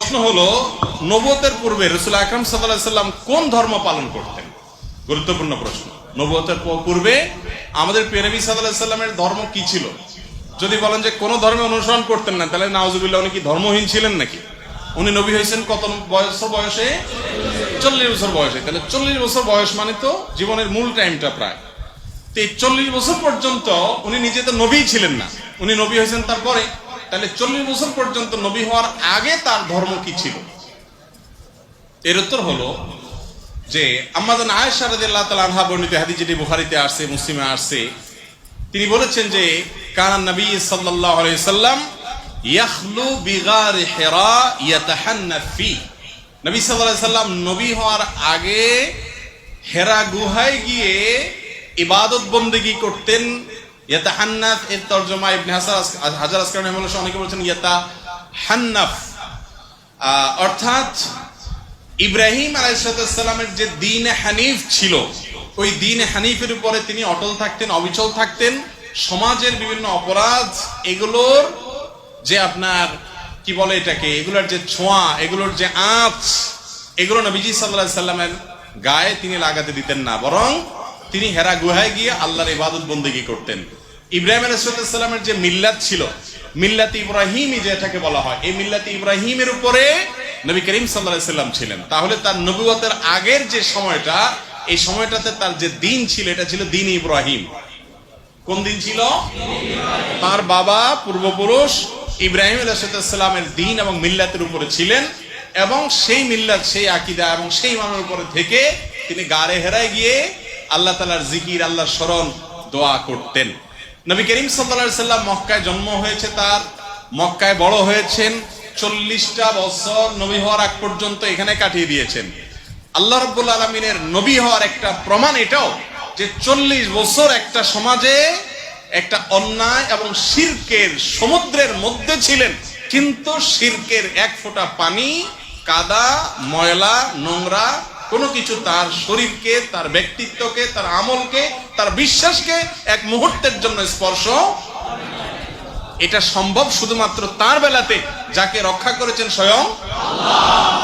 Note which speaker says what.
Speaker 1: প্রশ্ন হলো, নবুয়তের পূর্বে রাসূল আকরাম সাল্লাল্লাহু আলাইহি সাল্লাম কোন ধর্ম পালন করতেন? গুরুত্বপূর্ণ প্রশ্ন। নবুয়তের পূর্বে আমাদের প্রিয় নবী সাল্লাল্লাহু আলাইহি সাল্লামের ধর্ম কি ছিল? যদি বলেন যে কোন ধর্মে অনুসরণ করতেন না, তাহলে নাউজুবিল্লাহ, উনি কি ধর্মহীন ছিলেন নাকি? উনি নবী হয়েছেন কত বয়সে? 40 বছর বয়সে। তাহলে 40 বছর বয়স মানে তো জীবনের মূল টাইমটা প্রায়। তো এই 40 বছর পর্যন্ত উনি নিজে তো নবী ছিলেন না, উনি নবী হয়েছেন তারপরে। তাহলে 40 বছর পর্যন্ত নবী হওয়ার আগে তার ধর্ম কি ছিল? এর উত্তর হলো যে আম্মা জান আয়েশা রাদিয়াল্লাহু তাআলা আনহা বর্ণিত হাদিস, যেটি বুখারীতে আসছে, মুসলিমে আসছে, তিনি বলেছেন যে কানা নবী সাল্লাল্লাহু আলাইহি সাল্লাম ইয়াখলু বিগার হিরা ইয়াতাহান্নাফ ফি। নবী সাল্লাল্লাহু আলাইহি সাল্লাম নবী হওয়ার আগে হেরা গুহায় গিয়ে ইবাদত বন্দেগী করতেন। ইয়াতাহান্নাফ এর তরজমা ইবনে হাজার আসকালানী রাহিমাহুল্লাহ অনেকে বলেছেন ইয়াতাহান্নাফ, অর্থাৎ ইব্রাহিম আলাইহিস সালামের যে দ্বীন হানিফ ছিল, ওই দ্বীন হানিফের উপরে তিনি অটল থাকতেন, অবিচল থাকতেন। সমাজের বিভিন্ন অপরাধ, এগুলোর যে আপনার কি বলে এটাকে, এগুলোর যে ছোঁয়া, এগুলোর যে আঁচ, এগুলো নবীজি সাল্লাল্লাহু আলাইহি সাল্লামের গায়ে তিনি লাগাতে দিতেন না, বরং তিনি হেরা গুহায় গিয়ে আল্লাহর ইবাদত বন্দেগী করতেন। ইব্রাহিম আলাইহিস সালামের যে মিল্লাত ছিল, মিল্লাতে ইব্রাহিমী যেটাকে বলা হয়, এই মিল্লাতে ইব্রাহিমের উপরে নবী করিম সাল্লাল্লাহু আলাইহি সাল্লাম ছিলেন। তাহলে তার নবুয়তের আগের যে সময়টা, এই সময়টাতে তার যে দিন ছিল, এটা ছিল দিন ইব্রাহিম। কোন দিন ছিল? তার বাবা পূর্বপুরুষ ইব্রাহিম আলাইহিস সালামের দিন এবং মিল্লাতের উপরে ছিলেন, এবং সেই মিল্লাত, সেই আকীদা এবং সেই ইমানের উপরে থেকে তিনি গারে হেরায় গিয়ে আল্লাহ তাআলার জিকির, আল্লাহর স্মরণ, দোয়া করতেন। নবী করিম সাল্লাল্লাহু আলাইহি সাল্লাম মক্কায় জন্ম হয়েছে তার, মক্কায় বড় হয়েছেন, 40টা বছর নবী হওয়ার আগ পর্যন্ত এখানে কাটিয়ে দিয়েছেন। আল্লাহ রাব্বুল আলামিনের নবী হওয়ার একটা প্রমাণ এটাও যে 40 বছর একটা সমাজে একটা অন্যায় এবং শিরকের সমুদ্রের মধ্যে ছিলেন, কিন্তু শিরকের এক ফোঁটা পানি, কাদা, ময়লা, নোংরা কোনো কিছু তার শরীরকে, তার ব্যক্তিত্বকে, তার আমলকে, তার বিশ্বাসকে এক মুহূর্তের জন্য স্পর্শ। এটা সম্ভব শুধুমাত্র তার বেলাতে, যাকে রক্ষা করেছেন স্বয়ং আল্লাহ।